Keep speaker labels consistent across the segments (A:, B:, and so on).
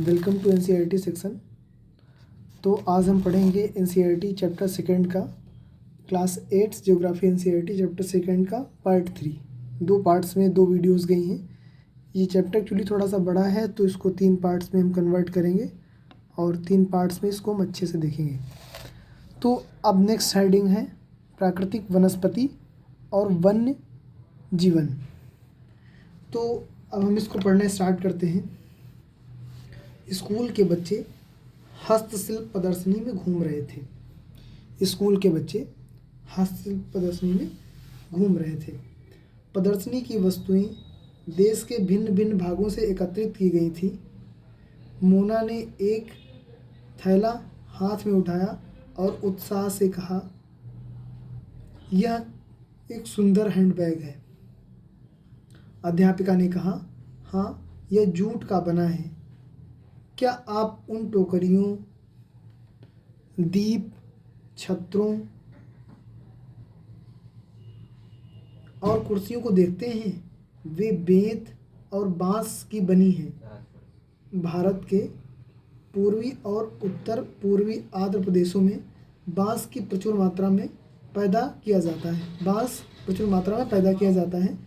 A: Welcome to NCERT section. तो आज हम पढ़ेंगे एनसीईआरटी चैप्टर सेकंड का class 8 geography NCERT chapter second का पार्ट 3। दो पार्ट्स में दो वीडियोस गई हैं। ये चैप्टर एक्चुअली थोड़ा सा बड़ा है तो इसको 3 पार्ट्स में हम कन्वर्ट करेंगे और 3 पार्ट्स में इसको हम अच्छे से देखेंगे। तो अब नेक्स्ट हेडिंग है प्राकृतिक वनस्पति और वन्य जीवन। तो अब हम इसको पढ़ना स्टार्ट करते हैं। स्कूल के बच्चे हस्तशिल्प प्रदर्शनी में घूम रहे थे। स्कूल के बच्चे हस्तशिल्प प्रदर्शनी में घूम रहे थे। प्रदर्शनी की वस्तुएं देश के भिन्न भिन्न भागों से एकत्रित की गई थी। मोना ने एक थैला हाथ में उठाया और उत्साह से कहा, यह एक सुंदर हैंडबैग है। अध्यापिका ने कहा, हाँ, यह जूट का बना है। क्या आप उन टोकरियों, दीप, छत्रों और कुर्सियों को देखते हैं? वे बेंत और बांस की बनी हैं। भारत के पूर्वी और उत्तर पूर्वी आंध्र प्रदेशों में बांस प्रचुर मात्रा में पैदा किया जाता है।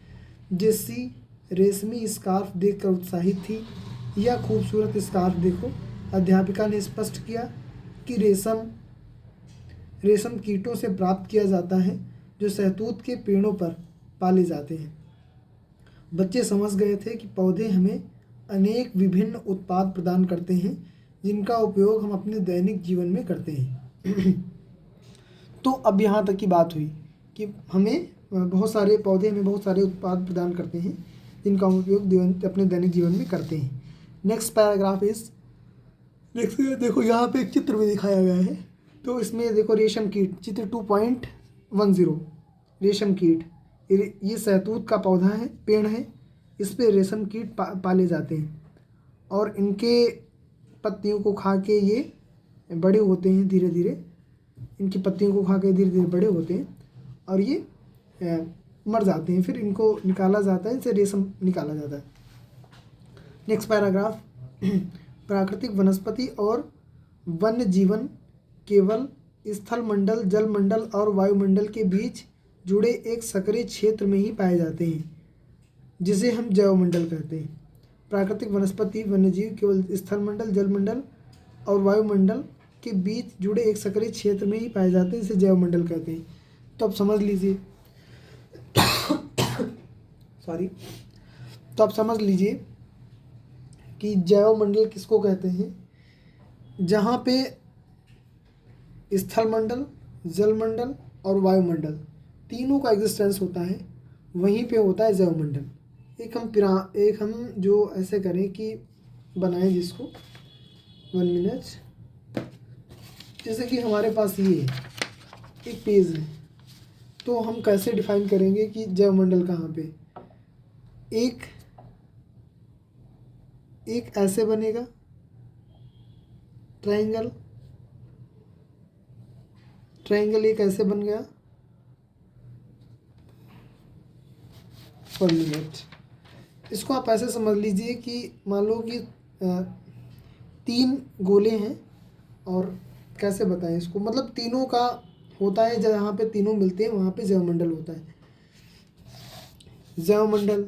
A: जैसी रेशमी स्कार्फ देखकर उत्साहित थी। यह खूबसूरत स्कार्फ देखो, अध्यापिका ने स्पष्ट किया कि रेशम कीटों से प्राप्त किया जाता है जो शहतूत के पेड़ों पर पाले जाते हैं। बच्चे समझ गए थे कि पौधे हमें अनेक विभिन्न उत्पाद प्रदान करते हैं जिनका उपयोग हम अपने दैनिक जीवन में करते हैं। तो अब यहाँ तक की बात हुई कि हमें बहुत सारे पौधे हमें बहुत सारे उत्पाद प्रदान करते हैं जिनका हम उपयोग अपने दैनिक जीवन में करते हैं। नेक्स्ट पैराग्राफ देखो यहाँ पे एक चित्र भी दिखाया गया है। तो इसमें देखो रेशम कीट, चित्र 2.10 रेशम कीट। ये शहतूत का पौधा है, पेड़ है। इस पे रेशम कीट पाले जाते हैं और इनके पत्तियों को खा के ये बड़े होते हैं। धीरे धीरे इनकी पत्तियों को खा के धीरे धीरे बड़े होते हैं और ये मर जाते हैं। फिर इनको निकाला जाता है, इनसे रेशम निकाला जाता है। नेक्स्ट पैराग्राफ प्राकृतिक वनस्पति और वन्य जीवन केवल स्थल मंडल, जल मंडल और वायुमंडल के बीच जुड़े एक सक्रिय क्षेत्र में ही पाए जाते हैं जिसे हम जैवमंडल कहते हैं। प्राकृतिक वनस्पति वन्यजीव केवल स्थल मंडल, जल मंडल और वायुमंडल के बीच जुड़े एक सक्रिय क्षेत्र में ही पाए जाते हैं जिसे जैवमंडल कहते हैं। तो अब समझ लीजिए तो अब समझ लीजिए कि जैवमंडल किसको कहते हैं? जहाँ पे स्थल मंडल, जल मंडल और वायुमंडल तीनों का एग्जिस्टेंस होता है, वहीं पे होता है जैवमंडल। एक हम जो ऐसे करें कि बनाएं जिसको 1 मिनट। जैसे कि हमारे पास ये एक पेज है, तो हम कैसे डिफाइन करेंगे कि जैवमंडल कहाँ पे? एक ऐसे बनेगा ट्रायंगल एक ऐसे बन गया 1 मिनट। इसको आप ऐसे समझ लीजिए कि मान लो कि 3 गोले हैं और कैसे बताएं इसको, मतलब तीनों का होता है, जहाँ पे तीनों मिलते हैं वहाँ पे जैवमंडल होता है। जैवमंडल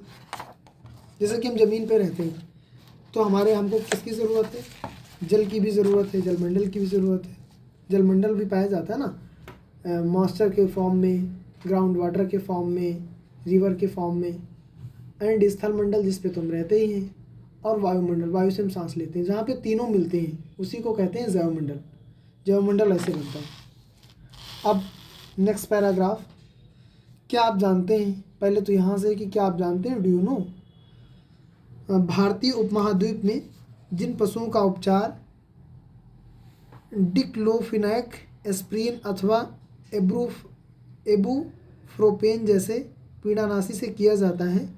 A: जैसे कि हम ज़मीन पे रहते हैं तो हमको किसकी ज़रूरत है? जल की भी ज़रूरत है, जलमंडल की भी ज़रूरत है। जलमंडल भी पाया जाता है ना, मॉइस्चर के फॉर्म में, ग्राउंड वाटर के फॉर्म में, रिवर के फॉर्म में। एंड स्थल मंडल जिस पे तुम रहते ही हैं, और वायुमंडल, वायु से हम सांस लेते हैं, जहाँ पे तीनों मिलते हैं उसी को कहते हैं जैवमंडल। जैवमंडल ऐसे बनता है। अब नेक्स्ट पैराग्राफ, क्या आप जानते हैं, पहले तो यहाँ से कि क्या आप जानते हैं, डू यू नो, भारतीय उपमहाद्वीप में जिन पशुओं का उपचार डिक्लोफिनैक, एस्प्रिन अथवा इबुप्रोफेन जैसे पीड़ानाशी से किया जाता है,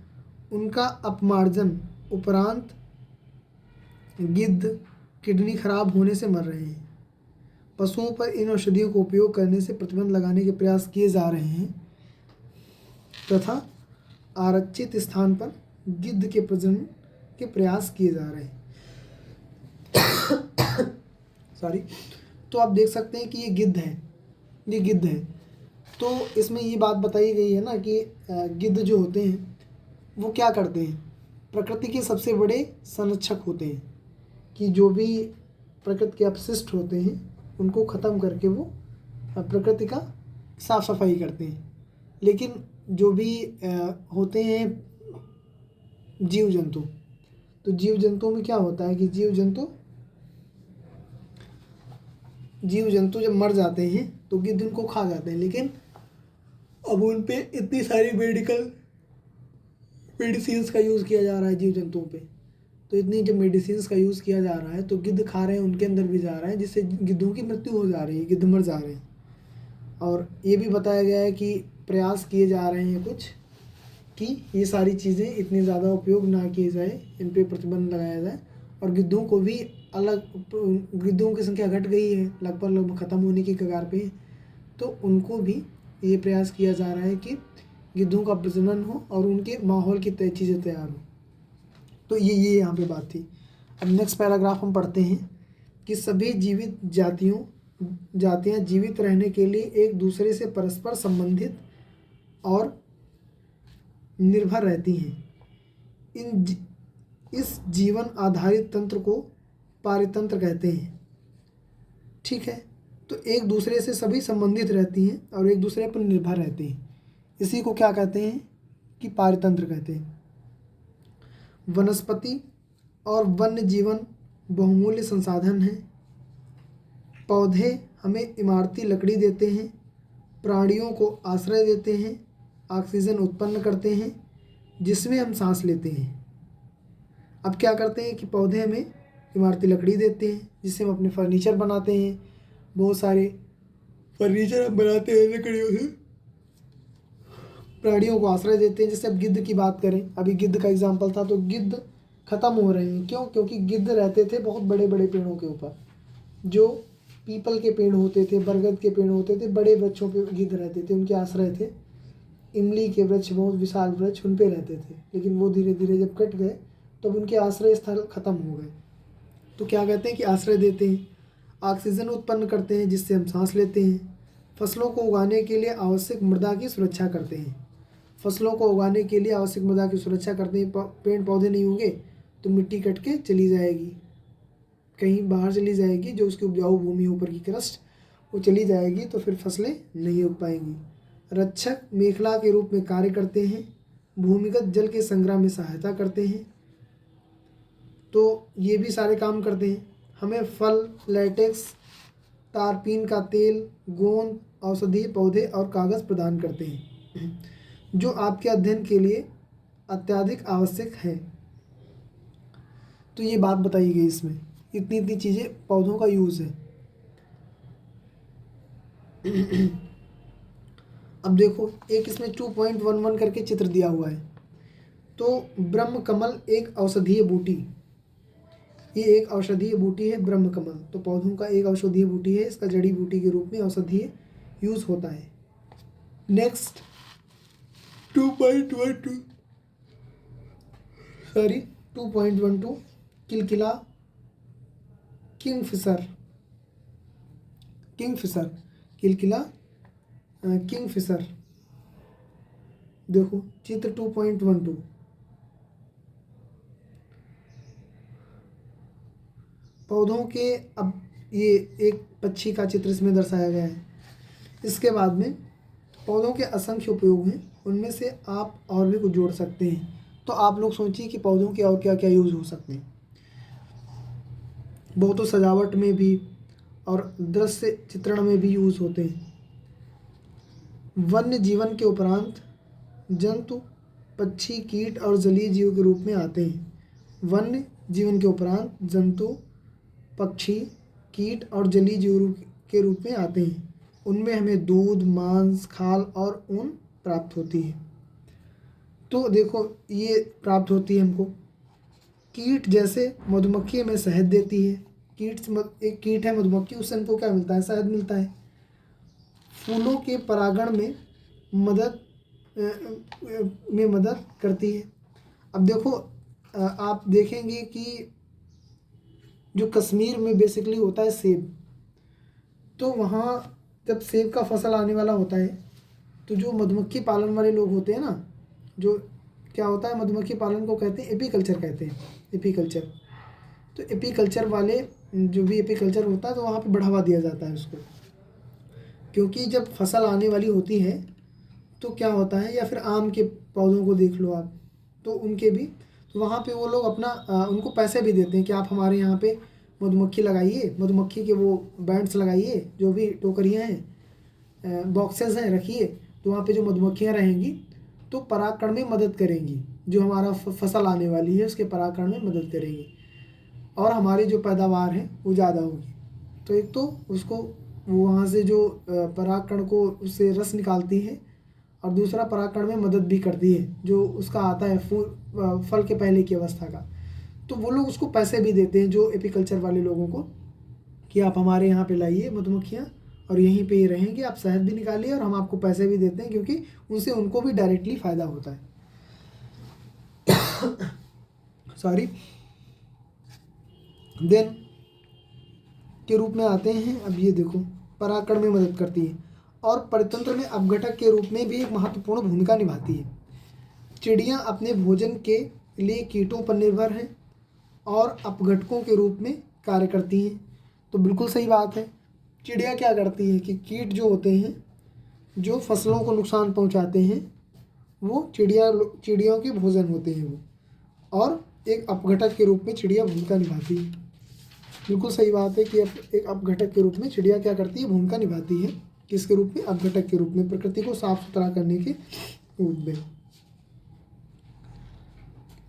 A: उनका अपमार्जन उपरांत गिद्ध किडनी खराब होने से मर रहे हैं। पशुओं पर इन औषधियों को उपयोग करने से प्रतिबंध लगाने के प्रयास किए जा रहे हैं तथा आरक्षित स्थान पर गिद्ध के प्रजनन के प्रयास किए जा रहे हैं। सॉरी। तो आप देख सकते हैं कि ये गिद्ध है, ये गिद्ध है। तो इसमें ये बात बताई गई है ना कि गिद्ध जो होते हैं वो क्या करते हैं, प्रकृति के सबसे बड़े संरक्षक होते हैं, कि जो भी प्रकृति के अपशिष्ट होते हैं उनको ख़त्म करके वो प्रकृति का साफ सफाई करते हैं। लेकिन जो भी होते हैं जीव जंतु, तो जीव जंतुओं में क्या होता है कि जीव जंतु जब मर जाते हैं तो गिद्ध उनको खा जाते हैं। लेकिन अब उन पे इतनी सारी मेडिसिन्स का यूज़ किया जा रहा है जीव जंतुओं पे, तो इतनी जब मेडिसिन्स का यूज़ किया जा रहा है तो गिद्ध खा रहे हैं, उनके अंदर भी जा रहा है, जिससे गिद्धों की मृत्यु हो जा रही है, गिद्ध मर जा रहे हैं। और ये भी बताया गया है कि प्रयास किए जा रहे हैं कुछ कि ये सारी चीज़ें इतनी ज़्यादा उपयोग ना किए जाए, इन पे प्रतिबंध लगाया जाए। और गिद्धों को भी गिद्धों की संख्या घट गई है, लगभग ख़त्म होने की कगार पे है, तो उनको भी ये प्रयास किया जा रहा है कि गिद्धों का प्रजनन हो और उनके माहौल की चीज़ें तैयार हो। तो ये यहाँ पे बात थी। अब नेक्स्ट पैराग्राफ हम पढ़ते हैं कि सभी जीवित जातियाँ जीवित रहने के लिए एक दूसरे से परस्पर संबंधित और निर्भर रहती हैं। इस जीवन आधारित तंत्र को पारितंत्र कहते हैं। ठीक है, तो एक दूसरे से सभी संबंधित रहती हैं और एक दूसरे पर निर्भर रहती हैं, इसी को क्या कहते हैं कि पारितंत्र कहते हैं। वनस्पति और वन्य जीवन बहुमूल्य संसाधन हैं। पौधे हमें इमारती लकड़ी देते हैं, प्राणियों को आश्रय देते हैं, ऑक्सीजन उत्पन्न करते हैं जिसमें हम सांस लेते हैं। अब क्या करते हैं कि पौधे हमें इमारती लकड़ी देते हैं जिससे हम अपने फर्नीचर बनाते हैं, बहुत सारे फर्नीचर हम बनाते हैं लकड़ियों से। प्राणियों को आश्रय देते हैं, जैसे अब गिद्ध की बात करें, अभी गिद्ध का एग्जाम्पल था, तो गिद्ध खत्म हो रहे हैं। क्यों? क्योंकि गिद्ध रहते थे बहुत बड़े बड़े पेड़ों के ऊपर, जो पीपल के पेड़ होते थे, बरगद के पेड़ होते थे, बड़े वृक्षों पे गिद्ध रहते थे, उनके आश्रय थे। इमली के वृक्ष, बहुत विशाल वृक्ष, उन पे रहते थे, लेकिन वो धीरे धीरे जब कट गए तब उनके आश्रय स्थल खत्म हो गए। तो क्या कहते हैं कि आश्रय देते हैं, ऑक्सीजन उत्पन्न करते हैं जिससे हम सांस लेते हैं, फसलों को उगाने के लिए आवश्यक मृदा की सुरक्षा करते हैं। फसलों को उगाने के लिए आवश्यक मृदा की सुरक्षा करते हैं। पेड़ पौधे नहीं होंगे तो मिट्टी कट के चली जाएगी, कहीं बाहर चली जाएगी, जो उसकी उपजाऊ भूमि ऊपर की क्रस्ट वो चली जाएगी, तो फिर फसलें नहीं उग पाएंगी। रक्षक मेखला के रूप में कार्य करते हैं, भूमिगत जल के संग्रह में सहायता करते हैं। तो ये भी सारे काम करते हैं। हमें फल, लैटेक्स, तारपीन का तेल, गोंद, औषधीय पौधे और कागज़ प्रदान करते हैं, जो आपके अध्ययन के लिए अत्यधिक आवश्यक है। तो ये बात बताई गई इसमें, इतनी इतनी चीज़ें पौधों का यूज़ है। अब देखो, एक इसमें 2.11 करके चित्र दिया हुआ है। तो ब्रह्म कमल एक औषधीय बूटी, ये एक औषधीय बूटी है ब्रह्म कमल, तो पौधों का एक औषधीय बूटी है, इसका जड़ी बूटी के रूप में औषधीय यूज़ होता है। Next 2.12 Kilkila, Kingfisher, Kilkila, Kingfisher. देखो चित्र 2.12, पौधों के, अब ये एक पक्षी का चित्र इसमें दर्शाया गया है। इसके बाद में पौधों के असंख्य उपयोग हैं, उनमें से आप और भी कुछ जोड़ सकते हैं। तो आप लोग सोचिए कि पौधों के और क्या क्या यूज़ हो सकते हैं। बहुत तो सजावट में भी और दृश्य चित्रण में भी यूज़ होते हैं। वन्य जीवन के उपरांत जंतु, पक्षी, कीट और जलीय जीव के रूप में आते हैं। वन्य जीवन के उपरांत जंतु, पक्षी, कीट और जलीय जीव के रूप में आते हैं। उनमें हमें दूध, मांस, खाल और ऊन प्राप्त होती है। तो देखो ये प्राप्त होती है हमको। कीट जैसे मधुमक्खी हमें शहद देती है, एक कीट है मधुमक्खी, उससे हमको क्या मिलता है? शहद मिलता है। फूलों के परागण में मदद करती है। अब देखो आप देखेंगे कि जो कश्मीर में बेसिकली होता है सेब, तो वहाँ जब सेब का फसल आने वाला होता है तो जो मधुमक्खी पालन वाले लोग होते हैं ना, जो क्या होता है, मधुमक्खी पालन को कहते हैं एपीकल्चर कहते हैं, एपीकल्चर। तो एपीकल्चर वाले, जो भी एपीकल्चर होता है, तो वहाँ पे बढ़ावा दिया जाता है उसको, क्योंकि जब फसल आने वाली होती है तो क्या होता है, या फिर आम के पौधों को देख लो आप, तो उनके भी, तो वहाँ पे वो लोग अपना उनको पैसे भी देते हैं कि आप हमारे यहाँ पे मधुमक्खी लगाइए, मधुमक्खी के वो बैंड्स लगाइए, जो भी टोकरियाँ हैं, बॉक्सेस हैं, रखिए, तो वहाँ पे जो मधुमक्खियाँ रहेंगी तो परागकण में मदद करेंगी, जो हमारा फसल आने वाली है उसके परागकण में मदद करेंगी, और हमारी जो पैदावार है वो ज़्यादा होगी। तो एक तो उसको वो वहाँ से जो परागकण को उससे रस निकालती है, और दूसरा परागकण में मदद भी करती है, जो उसका आता है फल के पहले की अवस्था का। तो वो लोग उसको पैसे भी देते हैं, जो एपीकल्चर वाले लोगों को, कि आप हमारे यहाँ पे लाइए मधुमक्खियाँ और यहीं पे ही रहेंगे, आप शहद भी निकालिए और हम आपको पैसे भी देते हैं, क्योंकि उनसे उनको भी डायरेक्टली फ़ायदा होता है। सॉरी। देन के रूप में आते हैं, अब ये देखो, परागकण में मदद करती है और परितंत्र में अपघटक के रूप में भी एक महत्वपूर्ण भूमिका निभाती है। चिड़ियाँ अपने भोजन के लिए कीटों पर निर्भर हैं और अपघटकों के रूप में कार्य करती हैं। तो बिल्कुल सही बात है, चिड़िया क्या करती है कि कीट जो होते हैं, जो फसलों को नुकसान पहुंचाते हैं, वो चिड़ियों के भोजन होते हैं वो, और एक अपघटक के रूप में चिड़िया भूमिका निभाती है। बिल्कुल सही बात है कि एक अपघटक के रूप में चिड़िया क्या करती है, भूमिका निभाती है, किसके रूप में, अपघटक के रूप में, प्रकृति को साफ सुथरा करने के रूप में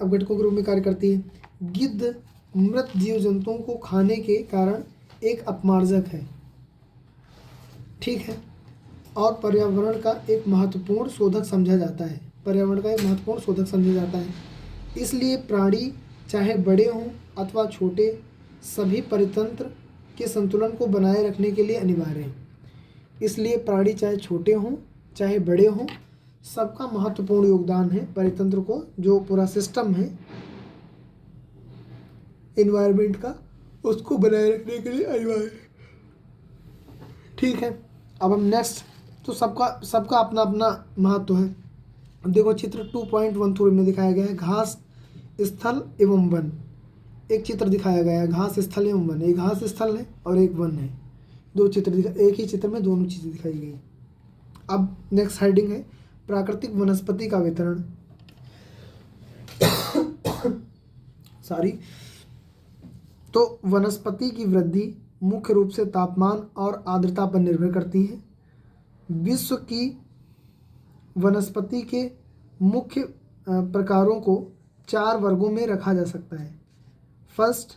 A: अपघटकों के रूप में कार्य करती है। गिद्ध मृत जीव जंतुओं को खाने के कारण एक अपमार्जक है, ठीक है, और पर्यावरण का एक महत्वपूर्ण शोधक समझा जाता है, पर्यावरण का एक महत्वपूर्ण शोधक समझा जाता है। इसलिए प्राणी चाहे बड़े हों अथवा छोटे, सभी परितंत्र के संतुलन को बनाए रखने के लिए अनिवार्य हैं। इसलिए प्राणी चाहे छोटे हों चाहे बड़े हों, सबका महत्वपूर्ण योगदान है परितंत्र को, जो पूरा सिस्टम है एनवायरनमेंट का, उसको बनाए रखने के लिए अनिवार्य है, ठीक है। अब हम नेक्स्ट, तो सबका अपना अपना महत्व है। अब देखो चित्र 2.13 में दिखाया गया है घास स्थल एवं वन। एक चित्र दिखाया गया है घास स्थल एवं वन, एक घास स्थल है और एक वन है, दो चित्र एक ही चित्र में दोनों चीज़ें दिखाई गई। अब नेक्स्ट हेडिंग है प्राकृतिक वनस्पति का वितरण। सॉरी। तो वनस्पति की वृद्धि मुख्य रूप से तापमान और आर्द्रता पर निर्भर करती है। विश्व की वनस्पति के मुख्य प्रकारों को 4 वर्गों में रखा जा सकता है। फर्स्ट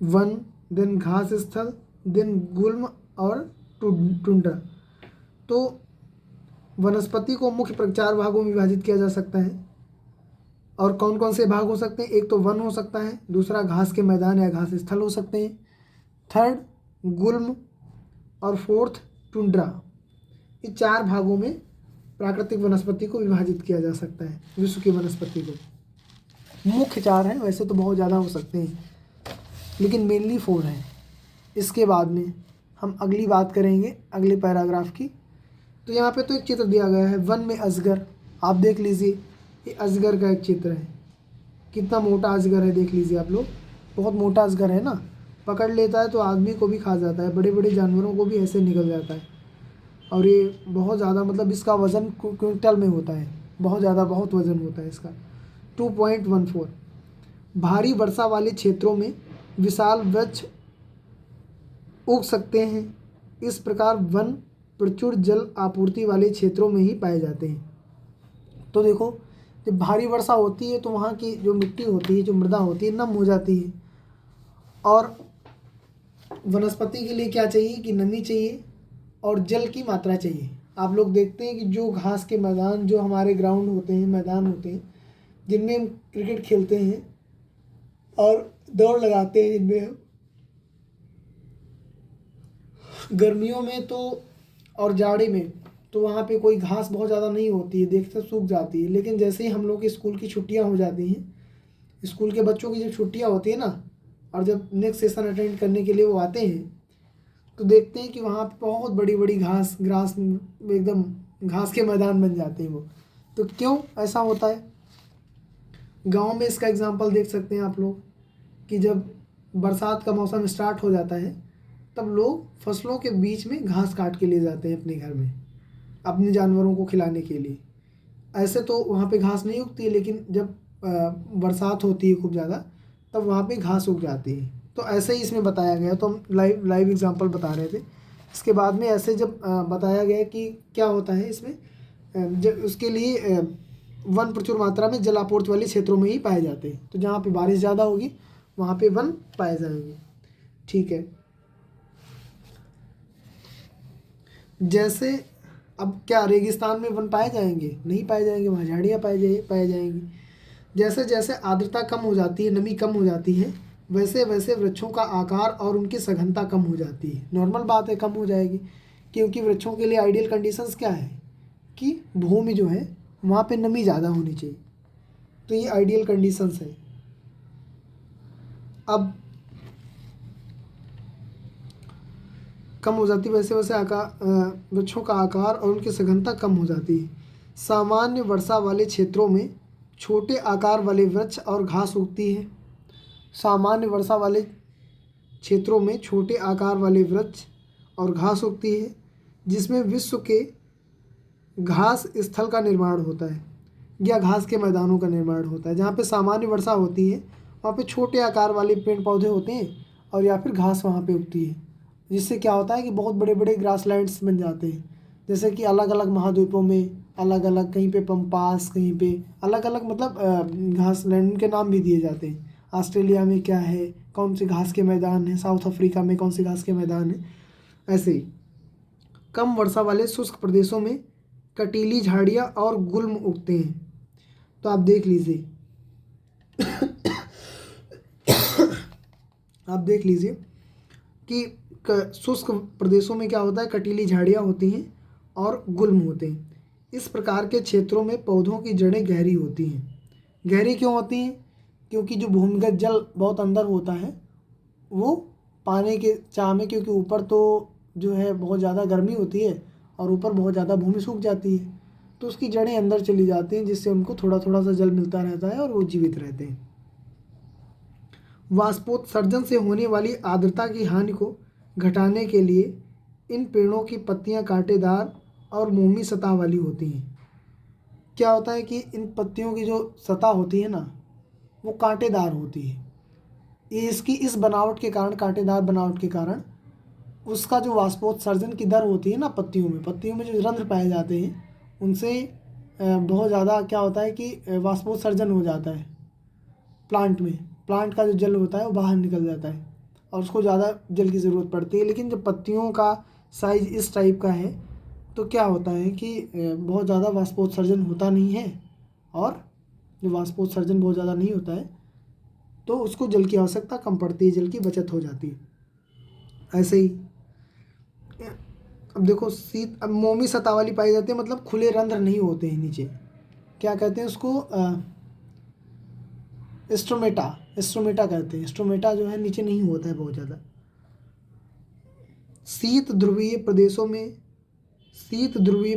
A: वन, देन घास स्थल, देन गुल्म और टुंड्रा। तो वनस्पति को मुख्य 4 भागों में विभाजित किया जा सकता है, और कौन कौन से भाग हो सकते हैं, एक तो वन हो सकता है, दूसरा घास के मैदान या घास स्थल हो सकते हैं, थर्ड गुल्म, और फोर्थ टुंड्रा। ये 4 भागों में प्राकृतिक वनस्पति को विभाजित किया जा सकता है, विश्व की वनस्पति को। मुख्य 4 हैं, वैसे तो बहुत ज़्यादा हो सकते हैं, लेकिन मेनली 4 हैं। इसके बाद में हम अगली बात करेंगे अगले पैराग्राफ की। तो यहाँ पे तो एक चित्र दिया गया है वन में अजगर, आप देख लीजिए, ये अजगर का एक चित्र है, कितना मोटा अजगर है, देख लीजिए आप लोग, बहुत मोटा अजगर है ना, पकड़ लेता है तो आदमी को भी खा जाता है, बड़े बड़े जानवरों को भी ऐसे निकल जाता है, और ये बहुत ज़्यादा, मतलब इसका वज़न क्विंटल में होता है, बहुत ज़्यादा, बहुत वज़न होता है इसका। 2.14 भारी वर्षा वाले क्षेत्रों में विशाल वृक्ष उग सकते हैं। इस प्रकार वन प्रचुर जल आपूर्ति वाले क्षेत्रों में ही पाए जाते हैं। तो देखो, जब भारी वर्षा होती है तो वहाँ की जो मिट्टी होती है, जो मृदा होती है, नम हो जाती है, और वनस्पति के लिए क्या चाहिए कि नमी चाहिए और जल की मात्रा चाहिए। आप लोग देखते हैं कि जो घास के मैदान, जो हमारे ग्राउंड होते हैं, मैदान होते हैं, जिनमें हम क्रिकेट खेलते हैं और दौड़ लगाते हैं, जिनमें हम गर्मियों में तो और जाड़े में, तो वहाँ पे कोई घास बहुत ज़्यादा नहीं होती है, देखते सूख जाती है। लेकिन जैसे ही हम लोग की स्कूल की छुट्टियाँ हो जाती हैं, स्कूल के बच्चों की जब छुट्टियाँ होती है ना, और जब नेक्स्ट सेशन अटेंड करने के लिए वो आते हैं तो देखते हैं कि वहाँ पे बहुत बड़ी बड़ी घास एकदम घास के मैदान बन जाते हैं वो। तो क्यों ऐसा होता है? गांव में इसका एग्जांपल देख सकते हैं आप लोग कि जब बरसात का मौसम स्टार्ट हो जाता है तब लोग फसलों के बीच में घास काट के ले जाते हैं अपने घर में अपने जानवरों को खिलाने के लिए। ऐसे तो वहाँ पे घास नहीं उगती है, लेकिन जब बरसात होती है खूब ज़्यादा तब वहाँ पे घास उग जाती है। तो ऐसे ही इसमें बताया गया, तो हम लाइव एग्जांपल बता रहे थे। इसके बाद में ऐसे जब बताया गया कि क्या होता है इसमें, जब उसके लिए वन प्रचुर मात्रा में जलापूर्ति वाले क्षेत्रों में ही पाए जाते हैं। तो जहाँ पे बारिश ज़्यादा होगी वहाँ पे वन पाए जाएंगे। ठीक है, जैसे अब क्या रेगिस्तान में वन पाए जाएंगे? नहीं पाए जाएंगे, वहाँ झाड़ियाँ पाए जाएंगी। जैसे जैसे आर्द्रता कम हो जाती है, नमी कम हो जाती है, वैसे वैसे वृक्षों का आकार और उनकी सघनता कम हो जाती है। नॉर्मल बात है, कम हो जाएगी, क्योंकि वृक्षों के लिए आइडियल कंडीशंस क्या है कि भूमि जो है वहाँ पे नमी ज़्यादा होनी चाहिए। तो ये आइडियल कंडीशंस है। अब कम हो जाती, वैसे वैसे वृक्षों का आकार और उनकी सघनता कम हो जाती है। सामान्य वर्षा वाले क्षेत्रों में छोटे आकार वाले वृक्ष और घास उगती है। सामान्य वर्षा वाले क्षेत्रों में छोटे आकार वाले वृक्ष और घास उगती है, जिसमें विश्व के घास स्थल का निर्माण होता है या घास के मैदानों का निर्माण होता है। जहाँ पे सामान्य वर्षा होती है वहाँ पे छोटे आकार वाले पेड़ पौधे होते हैं और या फिर घास वहाँ पे उगती है, जिससे क्या होता है कि बहुत बड़े बड़े ग्रासलैंड्स बन जाते हैं। जैसे कि अलग अलग महाद्वीपों में अलग अलग, कहीं पे पम्पास, कहीं पे अलग अलग, मतलब घास लैंड के नाम भी दिए जाते हैं। ऑस्ट्रेलिया में क्या है, कौन से घास के मैदान है, साउथ अफ्रीका में कौन से घास के मैदान है। ऐसे ही कम वर्षा वाले शुष्क प्रदेशों में कटीली झाड़ियाँ और गुल्म उगते हैं। तो आप देख लीजिए आप देख लीजिए कि शुष्क प्रदेशों में क्या होता है, कटीली झाड़ियाँ होती हैं और गुल्म होते हैं। इस प्रकार के क्षेत्रों में पौधों की जड़ें गहरी होती हैं। गहरी क्यों होती हैं? क्योंकि जो भूमिगत जल बहुत अंदर होता है वो पाने के चाह में, क्योंकि ऊपर तो जो है बहुत ज़्यादा गर्मी होती है और ऊपर बहुत ज़्यादा भूमि सूख जाती है, तो उसकी जड़ें अंदर चली जाती हैं, जिससे उनको थोड़ा थोड़ा सा जल मिलता रहता है और वो जीवित रहते हैं। वाष्पोत्सर्जन से होने वाली आर्द्रता की हानि को घटाने के लिए इन पेड़ों की पत्तियां कांटेदार और मोमी सतह वाली होती हैं। क्या होता है कि इन पत्तियों की जो सतह होती है ना वो कांटेदार होती है। ये इसकी इस बनावट के कारण, कांटेदार बनावट के कारण, उसका जो वाष्पोत्सर्जन की दर होती है ना पत्तियों में जो रंध्र पाए जाते हैं उनसे बहुत ज़्यादा क्या होता है कि वाष्पोत्सर्जन हो जाता है। प्लांट का जो जल होता है वो बाहर निकल जाता है और उसको ज़्यादा जल की ज़रूरत पड़ती है। लेकिन जब पत्तियों का साइज़ इस टाइप का है तो क्या होता है कि बहुत ज़्यादा वाष्पोत्सर्जन होता नहीं है, और जो वाष्पोत्सर्जन बहुत ज़्यादा नहीं होता है तो उसको जल की आवश्यकता कम पड़ती है, जल की बचत हो जाती है। ऐसे ही अब देखो अब मोमी सतह वाली पाई जाती है, मतलब खुले रंध्र नहीं होते हैं नीचे। क्या कहते हैं उसको? स्ट्रोमेटा कहते हैं। स्ट्रोमेटा जो है नीचे नहीं होता है बहुत ज़्यादा। शीत ध्रुवीय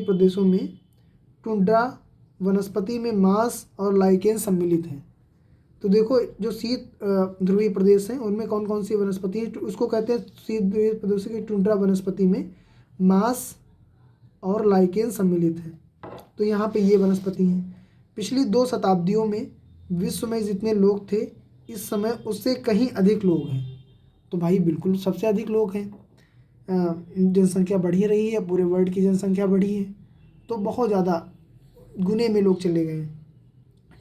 A: प्रदेशों में टुंड्रा वनस्पति में मांस और लाइकेन सम्मिलित हैं। तो देखो जो शीत ध्रुवीय प्रदेश हैं उनमें कौन कौन सी वनस्पति है, उसको कहते हैं शीत ध्रुवीय प्रदेशों की टुंड्रा वनस्पति में मांस और लाइकेन सम्मिलित है। तो यहाँ पे ये वनस्पति हैं। पिछली 2 शताब्दियों में विश्व में जितने लोग थे इस समय उससे कहीं अधिक लोग हैं। तो भाई बिल्कुल सबसे अधिक लोग हैं, जनसंख्या बढ़ी रही है, पूरे वर्ल्ड की जनसंख्या बढ़ी है, तो बहुत ज़्यादा गुने में लोग चले गए हैं,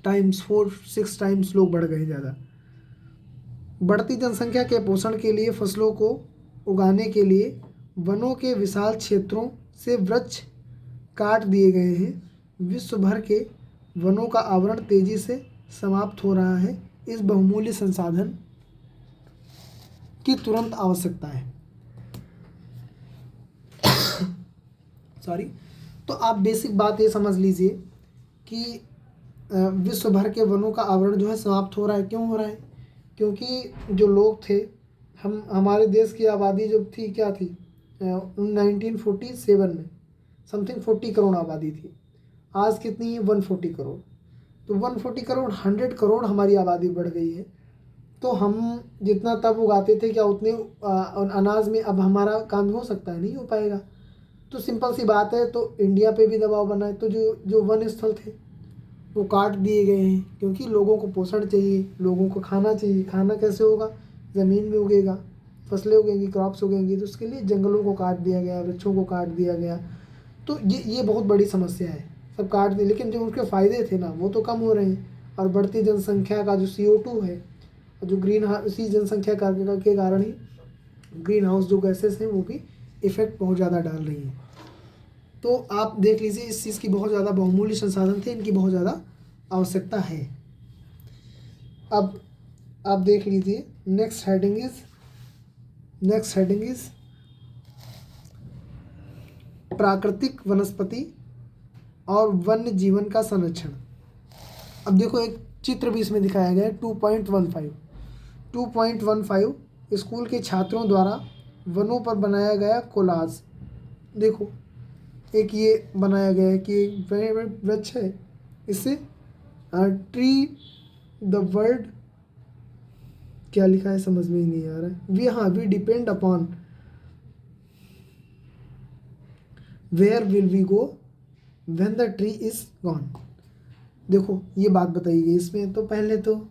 A: 4-6 टाइम्स लोग बढ़ गए ज़्यादा। बढ़ती जनसंख्या के पोषण के लिए फसलों को उगाने के लिए वनों के विशाल क्षेत्रों से वृक्ष काट दिए गए हैं। विश्व भर के वनों का आवरण तेजी से समाप्त हो रहा है। इस बहुमूल्य संसाधन की तुरंत आवश्यकता है। तो आप बेसिक बात ये समझ लीजिए कि विश्व भर के वनों का आवरण जो है समाप्त हो रहा है। क्यों हो रहा है? क्योंकि जो लोग थे, हमारे देश की आबादी जब थी क्या थी 1947 में समथिंग 40 करोड़ आबादी थी। आज कितनी है 140 करोड़। तो 140 करोड़ 100 करोड़ हमारी आबादी बढ़ गई है। तो हम जितना तब उगाते थे क्या उतने अनाज में अब हमारा काम हो सकता है? नहीं हो पाएगा। तो सिंपल सी बात है, तो इंडिया पे भी दबाव बना है। तो जो वन स्थल थे वो काट दिए गए हैं, क्योंकि लोगों को पोषण चाहिए, लोगों को खाना चाहिए। खाना कैसे होगा? ज़मीन में उगेगा, फसलें उगेंगी, क्रॉप्स उगेंगी। तो उसके लिए जंगलों को काट दिया गया, वृक्षों को काट दिया गया। तो ये बहुत बड़ी समस्या है, सब काट दिए। लेकिन जो उनके फ़ायदे थे ना वो तो कम हो रहे हैं। और बढ़ती जनसंख्या का जो CO2 है, जो ग्रीन हाउस, इसी जनसंख्या के कारण ही ग्रीन हाउस जो गैसेस हैं वो भी इफ़ेक्ट बहुत ज़्यादा डाल रही हैं। तो आप देख लीजिए, इस चीज़ की बहुत ज़्यादा बहुमूल्य संसाधन थे, इनकी बहुत ज़्यादा आवश्यकता है। अब आप देख लीजिए, नेक्स्ट हेडिंग इज प्राकृतिक वनस्पति और वन्य जीवन का संरक्षण। अब देखो, एक चित्र भी इसमें दिखाया गया है 2.15 स्कूल के छात्रों द्वारा वनों पर बनाया गया कोलाज। देखो, एक ये बनाया गया है कि एक वृक्ष है, इससे ट्री द वर्ल्ड क्या लिखा है समझ में ही नहीं आ रहा है। We depend upon where will we go when the tree is gone. देखो, ये बात बताई गई इसमें। तो पहले तो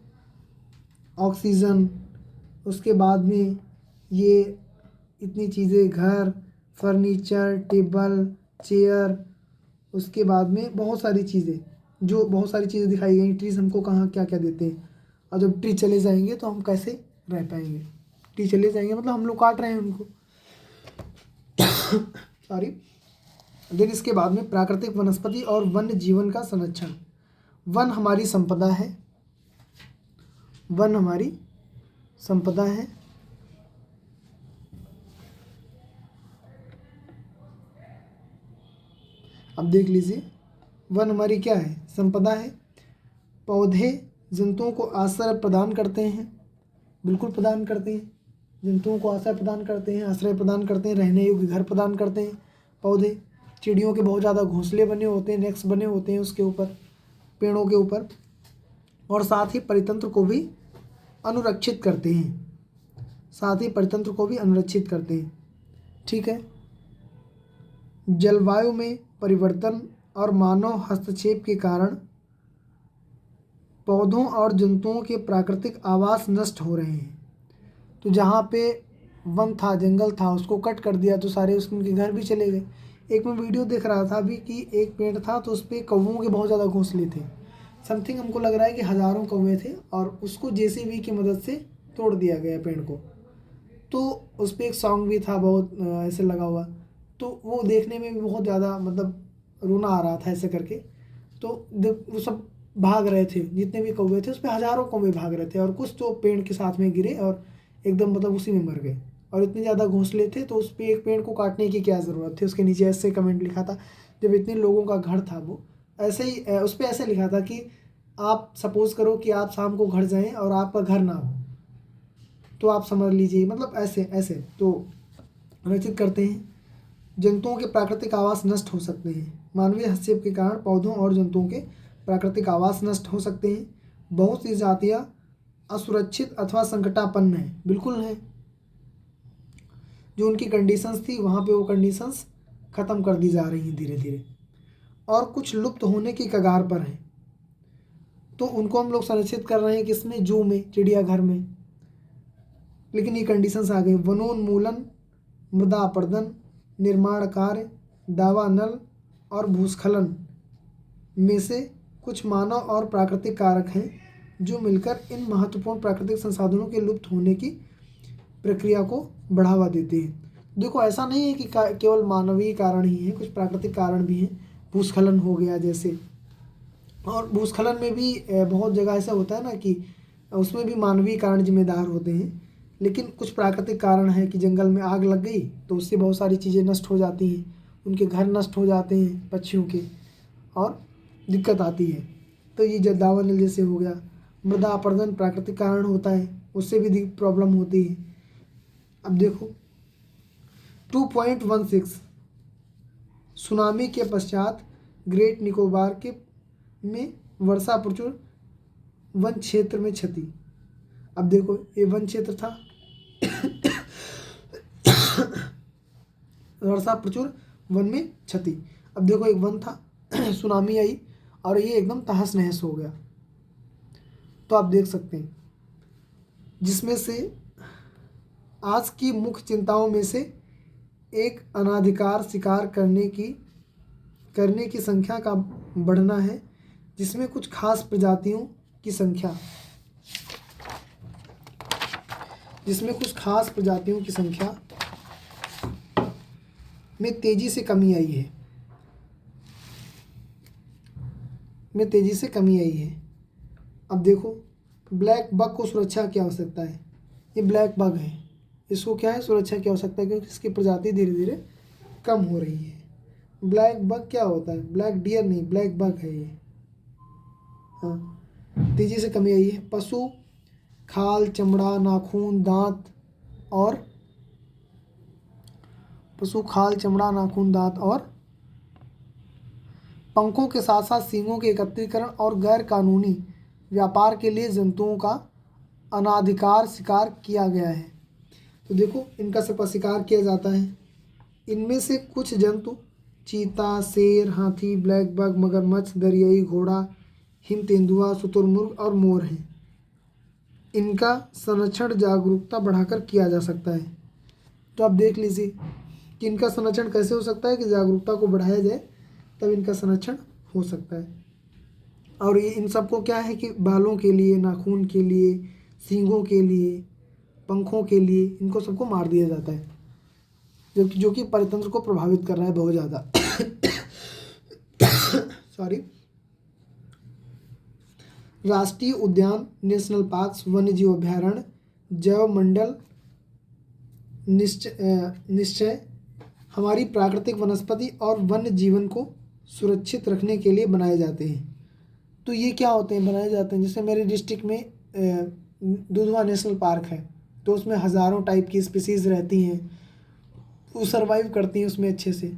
A: ऑक्सीजन, उसके बाद में ये इतनी चीज़ें, घर, फर्नीचर, टेबल, चेयर, उसके बाद में बहुत सारी चीज़ें दिखाई गई। ट्रीज़ हमको कहाँ क्या क्या देते हैं। और जब ट्री चले जाएंगे तो हम कैसे रह पाएंगे? ट्री चले जाएंगे मतलब हम लोग काट रहे हैं उनको। सॉरी। देन इसके बाद में प्राकृतिक वनस्पति और वन्य जीवन का संरक्षण। वन हमारी संपदा है, अब देख लीजिए, वन हमारी क्या है? संपदा है। पौधे जंतुओं को आश्रय प्रदान करते हैं, बिल्कुल प्रदान करते हैं। जंतुओं को आश्रय प्रदान करते हैं, रहने योग्य घर प्रदान करते हैं। पौधे, चिड़ियों के बहुत ज़्यादा घोंसले बने होते हैं, नेक्स्ट बने होते हैं उसके ऊपर, पेड़ों के ऊपर। और साथ ही परितंत्र को भी अनुरक्षित करते हैं। ठीक है। जलवायु में परिवर्तन और मानव हस्तक्षेप के कारण पौधों और जंतुओं के प्राकृतिक आवास नष्ट हो रहे हैं। तो जहाँ पे वन था, जंगल था, उसको कट कर दिया तो सारे उनके घर भी चले गए। एक मैं वीडियो देख रहा था अभी कि एक पेड़ था तो उस पर कौवों के बहुत ज़्यादा घोंसले थे। समथिंग हमको लग रहा है कि हज़ारों कौवे थे, और उसको JCB की मदद से तोड़ दिया गया पेड़ को। तो उस पर एक सॉन्ग भी था बहुत ऐसे लगा हुआ। तो वो देखने में भी बहुत ज़्यादा मतलब रोना आ रहा था ऐसे करके। तो वो सब भाग रहे थे, जितने भी कौवे थे उस पर हज़ारों कौवे भाग रहे थे, और कुछ तो पेड़ के साथ में गिरे और एकदम मतलब उसी में मर गए। और इतने ज़्यादा घोंसले थे तो उस पर एक पेड़ को काटने की क्या ज़रूरत थी? उसके नीचे ऐसे कमेंट लिखा था, जब इतने लोगों का घर था, वो ऐसे ही उस पर ऐसे लिखा था कि आप सपोज़ करो कि आप शाम को घर जाएं और आपका घर ना हो, तो आप समझ लीजिए, मतलब ऐसे तो रचित करते हैं। जंतुओं के प्राकृतिक आवास नष्ट हो सकते हैं। मानवीय हस्तक्षेप के कारण पौधों और जंतुओं के प्राकृतिक आवास नष्ट हो सकते हैं। बहुत सी जातियाँ असुरक्षित अथवा संकटापन्न हैं, बिल्कुल है। जो उनकी कंडीशंस थी वहाँ पे वो कंडीशंस ख़त्म कर दी जा रही हैं धीरे धीरे, और कुछ लुप्त होने की कगार पर हैं। तो उनको हम लोग संरक्षित कर रहे हैं किसमें? जू में, चिड़ियाघर में। लेकिन ये कंडीशंस आ गई। वनोन्मूलन, मृदा अपरदन, निर्माण कार्य, दावानल और भूस्खलन में से कुछ मानव और प्राकृतिक कारक हैं जो मिलकर इन महत्वपूर्ण प्राकृतिक संसाधनों के लुप्त होने की प्रक्रिया को बढ़ावा देते हैं। देखो, ऐसा नहीं है कि केवल मानवीय कारण ही है, कुछ प्राकृतिक कारण भी हैं। भूस्खलन हो गया जैसे, और भूस्खलन में भी बहुत जगह ऐसा होता है ना कि उसमें भी मानवीय कारण जिम्मेदार होते हैं। लेकिन कुछ प्राकृतिक कारण है कि जंगल में आग लग गई तो उससे बहुत सारी चीज़ें नष्ट हो जाती हैं, उनके घर नष्ट हो जाते हैं पक्षियों के, और दिक्कत आती है। तो ये दावानल जैसे हो गया, मृदा अपरदन प्राकृतिक कारण होता है, उससे भी प्रॉब्लम होती है। अब देखो 2.16 सुनामी के पश्चात ग्रेट निकोबार के में वर्षा प्रचुर वन क्षेत्र में क्षति। अब देखो ये वन क्षेत्र था वर्षा प्रचुर वन में क्षति। अब देखो एक वन था सुनामी आई और ये एकदम तहस नहस हो गया। तो आप देख सकते हैं जिसमें से आज की मुख्य चिंताओं में से एक अनाधिकार शिकार करने की संख्या का बढ़ना है, जिसमें कुछ खास प्रजातियों की संख्या में तेजी से कमी आई है। अब देखो ब्लैक बग को सुरक्षा की आवश्यकता है। ये ब्लैक बग है, इसको क्या है सुरक्षा की आवश्यकता है, क्योंकि इसकी प्रजाति धीरे धीरे कम हो रही है। ब्लैक बग क्या होता है? ब्लैक डियर नहीं, ब्लैक बग है ये। हाँ, तेजी से कमी आई है। पशु खाल, चमड़ा, नाखून, दांत और पंखों के साथ साथ सींगों के एकत्रीकरण और गैर कानूनी व्यापार के लिए जंतुओं का अनाधिकार शिकार किया गया है। तो देखो इनका सबका शिकार किया जाता है। इनमें से कुछ जंतु चीता, शेर, हाथी, ब्लैक बग, मगरमच्छ, दरियाई घोड़ा, हिम तेंदुआ, शुतुरमुर्ग और मोर हैं। इनका संरक्षण जागरूकता बढ़ाकर किया जा सकता है। तो आप देख लीजिए कि इनका संरक्षण कैसे हो सकता है कि जागरूकता को बढ़ाया जाए, तब इनका संरक्षण हो सकता है। और ये इन सबको क्या है कि बालों के लिए, नाखून के लिए, सींगों के लिए, पंखों के लिए इनको सबको मार दिया जाता है, जो कि परितंत्र को प्रभावित कर रहा है बहुत ज़्यादा। सॉरी। राष्ट्रीय उद्यान, नेशनल पार्क्स, वन्य जीव अभ्यारण्य, जैव मंडल निश्चय हमारी प्राकृतिक वनस्पति और वन्य जीवन को सुरक्षित रखने के लिए बनाए जाते हैं। तो ये क्या होते हैं? बनाए जाते हैं जैसे मेरे डिस्ट्रिक्ट में दुधवा नेशनल पार्क है, तो उसमें हज़ारों टाइप की स्पीसीज़ रहती हैं, वो सर्वाइव करती हैं उसमें अच्छे से,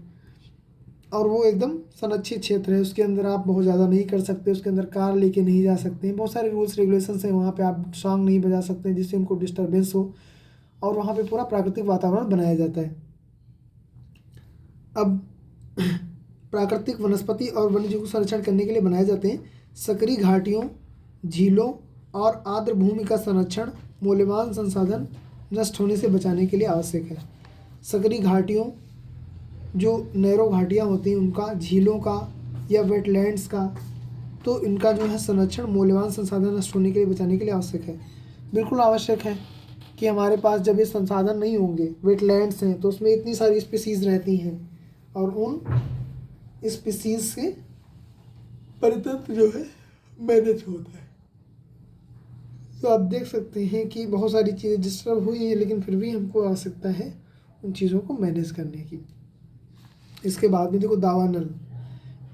A: और वो एकदम संरक्षित क्षेत्र है। उसके अंदर आप बहुत ज़्यादा नहीं कर सकते, उसके अंदर कार लेके नहीं जा सकते हैं, बहुत सारे रूल्स रेगुलेशंस हैं। वहाँ पे आप सॉन्ग नहीं बजा सकते जिससे उनको डिस्टर्बेंस हो, और वहाँ पे पूरा प्राकृतिक वातावरण बनाया जाता है। अब प्राकृतिक वनस्पति और वन्यजीव को संरक्षण करने के लिए बनाए जाते हैं। सकरी घाटियों, झीलों और आर्द्र भूमि का संरक्षण मूल्यवान संसाधन नष्ट होने से बचाने के लिए आवश्यक है। सकरी घाटियों, जो नैरो घाटियाँ होती हैं उनका, झीलों का या वेटलैंड्स का, तो इनका जो है संरक्षण मूल्यवान संसाधन नष्ट होने के लिए बचाने के लिए आवश्यक है। बिल्कुल आवश्यक है कि हमारे पास जब ये संसाधन नहीं होंगे, वेटलैंड्स हैं, तो उसमें इतनी सारी स्पीसीज़ रहती हैं और उन स्पीसीज़ से परितंत्र जो है मैनेज होता है। तो आप देख सकते हैं कि बहुत सारी चीज़ें डिस्टर्ब हुई हैं, लेकिन फिर भी हमको आवश्यकता है उन चीज़ों को मैनेज करने की। इसके बाद में देखो दावानल,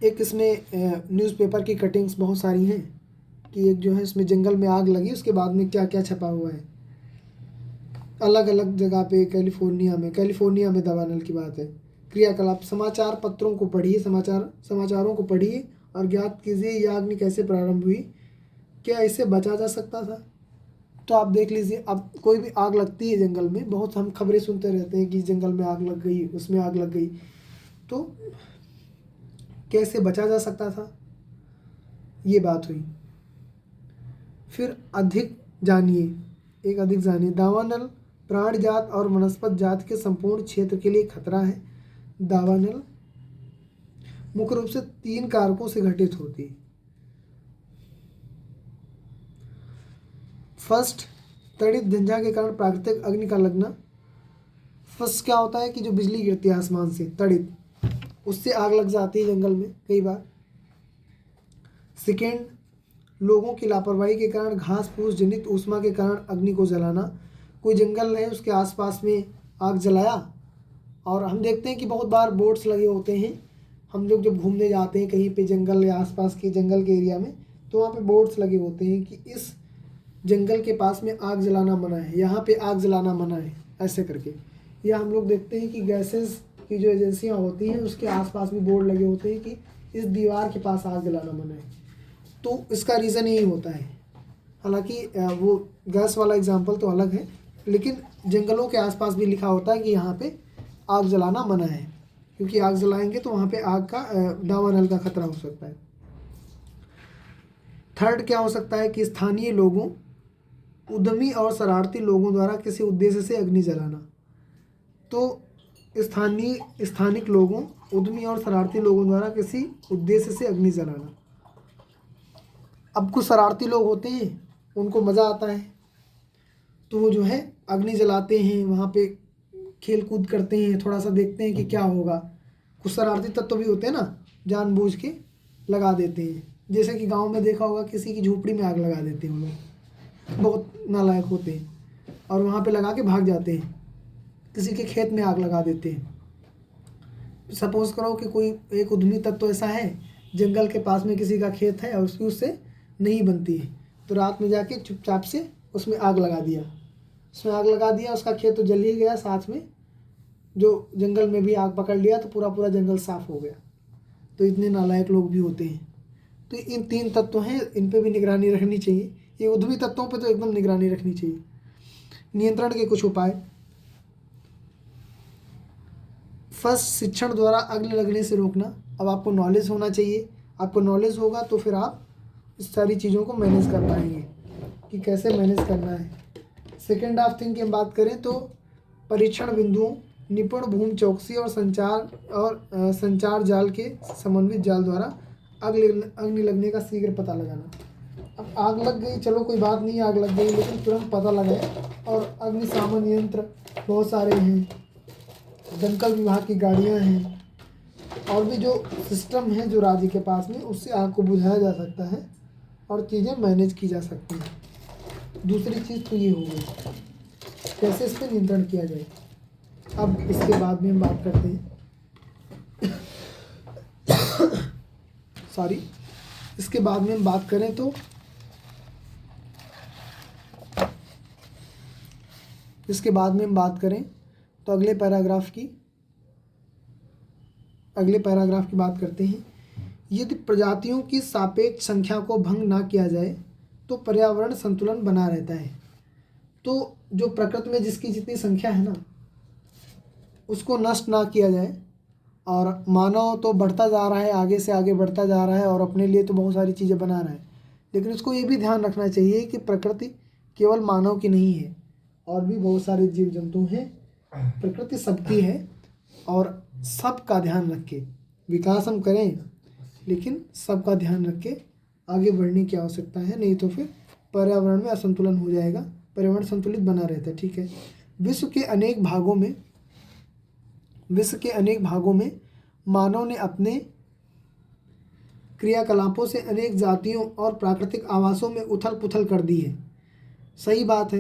A: एक इसमें न्यूज़पेपर की कटिंग्स बहुत सारी हैं कि एक जो है इसमें जंगल में आग लगी, उसके बाद में क्या क्या छपा हुआ है अलग अलग जगह पे। कैलिफोर्निया में दावानल की बात है। क्रियाकलाप, समाचार पत्रों को पढ़िए, समाचारों को पढ़िए और ज्ञात कीजिए यह अग्नि कैसे प्रारंभ हुई, क्या इससे बचा जा सकता था। तो आप देख लीजिए, अब कोई भी आग लगती है जंगल में, बहुत हम खबरें सुनते रहते हैं कि जंगल में आग लग गई, उसमें आग लग गई, तो कैसे बचा जा सकता था, ये बात हुई। फिर अधिक जानिए। दावानल प्राणी जात और वनस्पत जात के संपूर्ण क्षेत्र के लिए खतरा है। दावानल मुख्य रूप से 3 कारकों से घटित होती है। फर्स्ट, तड़ित झंझा के कारण प्राकृतिक अग्नि का लगना। फर्स्ट क्या होता है कि जो बिजली गिरती है आसमान से, तड़ित, उससे आग लग जाती है जंगल में कई बार। सेकेंड, लोगों की लापरवाही के कारण घास फूस जनित ऊष्मा के कारण अग्नि को जलाना। कोई जंगल है, उसके आसपास में आग जलाया, और हम देखते हैं कि बहुत बार बोर्ड्स लगे होते हैं, हम लोग जब घूमने जाते हैं कहीं पे जंगल या आसपास के जंगल के एरिया में, तो वहाँ पे बोर्ड्स लगे होते हैं कि इस जंगल के पास में आग जलाना मना है, यहाँ पे आग जलाना मना है, ऐसे करके। या हम लोग देखते हैं कि गैसेस की जो एजेंसियाँ होती हैं उसके आसपास भी बोर्ड लगे होते हैं कि इस दीवार के पास आग जलाना मना है। तो इसका रीज़न यही होता है। हालांकि वो गैस वाला एग्जांपल तो अलग है, लेकिन जंगलों के आसपास भी लिखा होता है कि यहाँ पे आग जलाना मना है, क्योंकि आग जलाएंगे तो वहाँ पे आग का दावानल का खतरा हो सकता है। थर्ड क्या हो सकता है कि स्थानीय लोगों, उद्यमी और शरारती लोगों द्वारा किसी उद्देश्य से अग्नि जलाना। तो स्थानिक लोगों, उद्यमी और शरारती लोगों द्वारा किसी उद्देश्य से अग्नि जलाना। अब कुछ शरारती लोग होते हैं, उनको मज़ा आता है, तो वो जो है अग्नि जलाते हैं, वहाँ पे खेल कूद करते हैं, थोड़ा सा देखते हैं कि क्या होगा। कुछ शरारती तत्व भी होते हैं ना, जानबूझ के लगा देते हैं। जैसे कि गांव में देखा होगा, किसी की झोपड़ी में आग लगा देते हैं वो लोग, बहुत नालायक होते हैं, और वहाँ पे लगा के भाग जाते हैं। किसी के खेत में आग लगा देते हैं। सपोज़ करो कि कोई एक उद्यमी तत्व ऐसा है, जंगल के पास में किसी का खेत है और उसकी उससे नहीं बनती है, तो रात में जाके चुपचाप से उसमें आग लगा दिया। उसमें आग लगा दिया, उसका खेत तो जल ही गया, साथ में जो जंगल में भी आग पकड़ लिया, तो पूरा पूरा जंगल साफ़ हो गया। तो इतने नालायक लोग भी होते हैं। तो इन 3 तत्व हैं, इन पे भी निगरानी रखनी चाहिए। ये उद्यमी तत्वों पे तो एकदम निगरानी रखनी चाहिए। नियंत्रण के कुछ उपाय। फर्स्ट, शिक्षण द्वारा अग्नि लगने से रोकना। अब आपको नॉलेज होना चाहिए। आपको नॉलेज होगा तो फिर आप इस सारी चीज़ों को मैनेज कर पाएंगे कि कैसे मैनेज करना है। सेकेंड ऑफ थिंग की हम बात करें तो परीक्षण बिंदुओं, निपुण भूमि चौकसी और संचार जाल के समन्वित जाल द्वारा अग्नि लगने का शीघ्र पता लगाना। अब आग लग गई, चलो कोई बात नहीं, आग लग गई, लेकिन तुरंत पता लगाए। और अग्निशमन यंत्र बहुत सारे हैं, दमकल विभाग की गाड़ियां हैं, और भी जो सिस्टम है जो राज्य के पास में, उससे आग को बुझाया जा सकता है और चीज़ें मैनेज की जा सकती हैं। दूसरी चीज़ तो ये हो गई कैसे इस पर नियंत्रण किया जाए। अब इसके बाद में हम बात करते हैं सॉरी इसके बाद में हम बात करें तो अगले पैराग्राफ की बात करते हैं। यदि प्रजातियों की सापेक्ष संख्या को भंग ना किया जाए तो पर्यावरण संतुलन बना रहता है। तो जो प्रकृति में जिसकी जितनी संख्या है ना, उसको नष्ट ना किया जाए। और मानव तो बढ़ता जा रहा है, आगे से आगे बढ़ता जा रहा है, और अपने लिए तो बहुत सारी चीज़ें बना रहा है, लेकिन उसको ये भी ध्यान रखना चाहिए कि प्रकृति केवल मानव की नहीं है, और भी बहुत सारे जीव जंतु हैं। प्रकृति सबकी है, और सबका ध्यान रख के विकास हम करें, लेकिन सबका ध्यान रख के आगे बढ़ने की आवश्यकता है, नहीं तो फिर पर्यावरण में असंतुलन हो जाएगा। पर्यावरण संतुलित बना रहता है, ठीक है। विश्व के अनेक भागों में मानव ने अपने क्रियाकलापों से अनेक जातियों और प्राकृतिक आवासों में उथल पुथल कर दी है। सही बात है,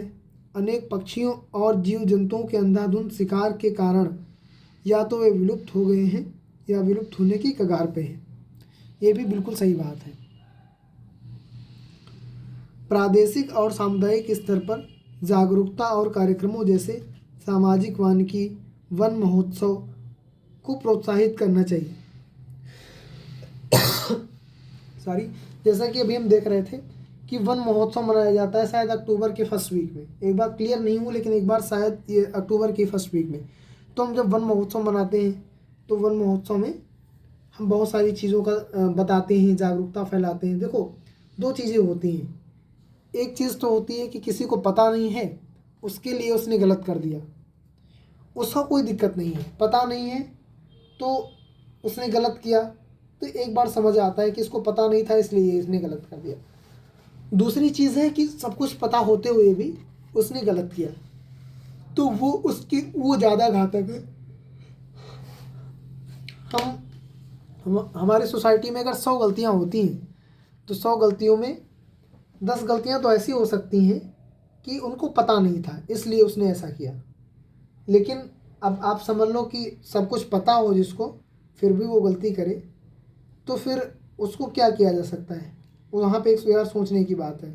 A: अनेक पक्षियों और जीव जंतुओं के अंधाधुंध शिकार के कारण या तो वे विलुप्त हो गए हैं या विलुप्त होने की कगार पे हैं। ये भी बिल्कुल सही बात है। प्रादेशिक और सामुदायिक स्तर पर जागरूकता और कार्यक्रमों जैसे सामाजिक वानिकी, वन महोत्सव को प्रोत्साहित करना चाहिए। जैसा कि अभी हम देख रहे थे कि वन महोत्सव मनाया जाता है शायद अक्टूबर के फर्स्ट वीक में, एक बार क्लियर नहीं हूँ, लेकिन एक बार शायद ये अक्टूबर के फर्स्ट वीक में। तो हम जब वन महोत्सव मनाते हैं तो वन महोत्सव में हम बहुत सारी चीज़ों का बताते हैं, जागरूकता फैलाते हैं। देखो, 2 चीज़ें होती हैं। एक चीज़ तो होती है कि किसी को पता नहीं है, उसके लिए उसने गलत कर दिया, उसका कोई दिक्कत नहीं है। पता नहीं है तो उसने गलत किया, तो एक बार समझ आता है कि इसको पता नहीं था इसलिए इसने गलत कर दिया। दूसरी चीज़ है कि सब कुछ पता होते हुए भी उसने गलत किया, तो वो ज़्यादा घातक है। हमारी सोसाइटी में अगर 100 गलतियाँ होती हैं तो 100 गलतियों में 10 गलतियाँ तो ऐसी हो सकती हैं कि उनको पता नहीं था इसलिए उसने ऐसा किया। लेकिन अब आप समझ लो कि सब कुछ पता हो जिसको, फिर भी वो गलती करे, तो फिर उसको क्या किया जा सकता है? वहाँ पे 111 सोचने की बात है।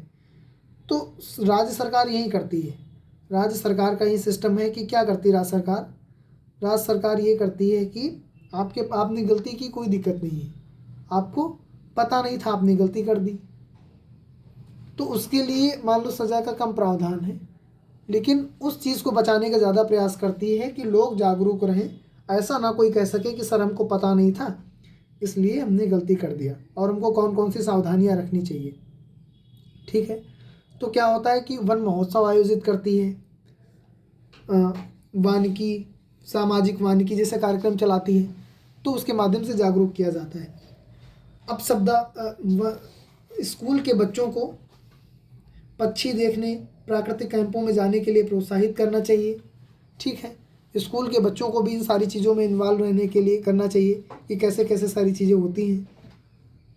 A: तो राज्य सरकार यही करती है, राज्य सरकार का ये सिस्टम है कि क्या करती है राज्य सरकार ये करती है कि आपने गलती की, कोई दिक्कत नहीं है, आपको पता नहीं था, आपने गलती कर दी, तो उसके लिए मान लो सज़ा का कम प्रावधान है, लेकिन उस चीज़ को बचाने का ज़्यादा प्रयास करती है कि लोग जागरूक रहें, ऐसा ना कोई कह सके कि सर हमको पता नहीं था इसलिए हमने गलती कर दिया, और हमको कौन कौन सी सावधानियाँ रखनी चाहिए। ठीक है, तो क्या होता है कि वन महोत्सव आयोजित करती है, वानिकी, सामाजिक वानिकी जैसे कार्यक्रम चलाती है, तो उसके माध्यम से जागरूक किया जाता है। अब स्कूल के बच्चों को पक्षी देखने, प्राकृतिक कैंपों में जाने के लिए प्रोत्साहित करना चाहिए। ठीक है, स्कूल के बच्चों को भी इन सारी चीज़ों में इन्वॉल्व रहने के लिए करना चाहिए कि कैसे कैसे सारी चीज़ें होती हैं,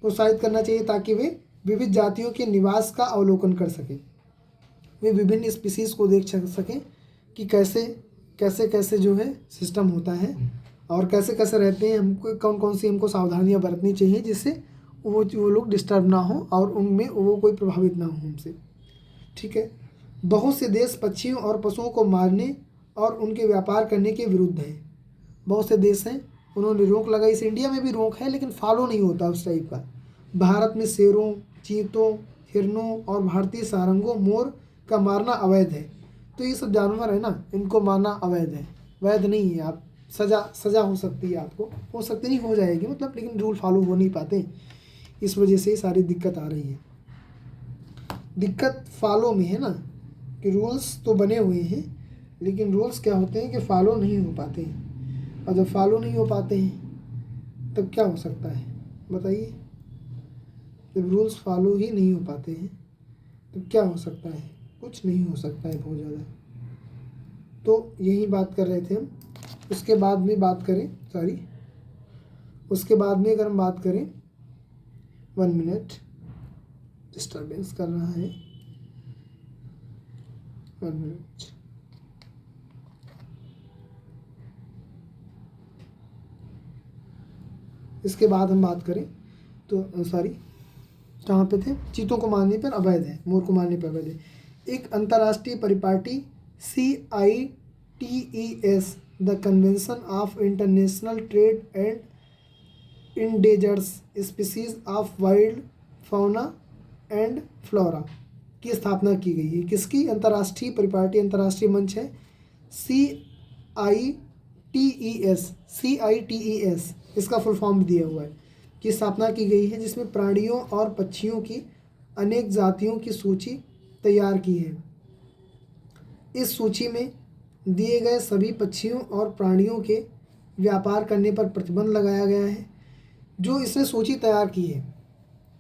A: प्रोत्साहित करना चाहिए ताकि वे विविध जातियों के निवास का अवलोकन कर सकें, वे विभिन्न स्पीसीज़ को देख सकें कि कैसे कैसे कैसे जो है सिस्टम होता है और कैसे कैसे रहते हैं, हमको कौन कौन सी हमको सावधानियाँ बरतनी चाहिए जिससे वो लोग डिस्टर्ब ना हो और उनमें वो कोई प्रभावित ना हो हमसे। ठीक है, बहुत से देश पक्षियों और पशुओं को मारने और उनके व्यापार करने के विरुद्ध हैं। बहुत से देश हैं, उन्होंने रोक लगाई, इस इंडिया में भी रोक है लेकिन फॉलो नहीं होता उस टाइप का। भारत में शेरों, चीतों, हिरनों और भारतीय सारंगों, मोर का मारना अवैध है। तो ये सब जानवर है ना, इनको मारना अवैध है, वैध नहीं है। आप सज़ा हो सकती है, आपको हो सकती नहीं, हो जाएगी मतलब, लेकिन रूल फॉलो हो नहीं पाते, इस वजह से सारी दिक्कत आ रही है। दिक्कत फॉलो में है ना, कि रूल्स तो बने हुए हैं लेकिन रूल्स क्या होते हैं कि फ़ॉलो नहीं हो पाते हैं, और जब फॉलो नहीं हो पाते हैं तब क्या हो सकता है बताइए। जब रूल्स फॉलो ही नहीं हो पाते हैं तब क्या हो सकता है, कुछ नहीं हो सकता है बहुत ज़्यादा। तो यही बात कर रहे थे हम। उसके बाद में बात करें, उसके बाद में अगर हम बात करें, 1 मिनट डिस्टर्बेंस कर रहा है, 1 मिनट। इसके बाद हम बात करें तो कहाँ पे थे, चीतों को मारने पर अवैध है, मोर को मारने पर अवैध है। एक अंतर्राष्ट्रीय परिपाटी CITES, the convention of international trade and endangered species of wild fauna and flora की स्थापना की गई है। किसकी? अंतर्राष्ट्रीय परिपाटी, अंतर्राष्ट्रीय मंच है CITES, इसका फुल फॉर्म दिया हुआ है, की स्थापना की गई है, जिसमें प्राणियों और पक्षियों की अनेक जातियों की सूची तैयार की है। इस सूची में दिए गए सभी पक्षियों और प्राणियों के व्यापार करने पर प्रतिबंध लगाया गया है। जो इसने सूची तैयार की है,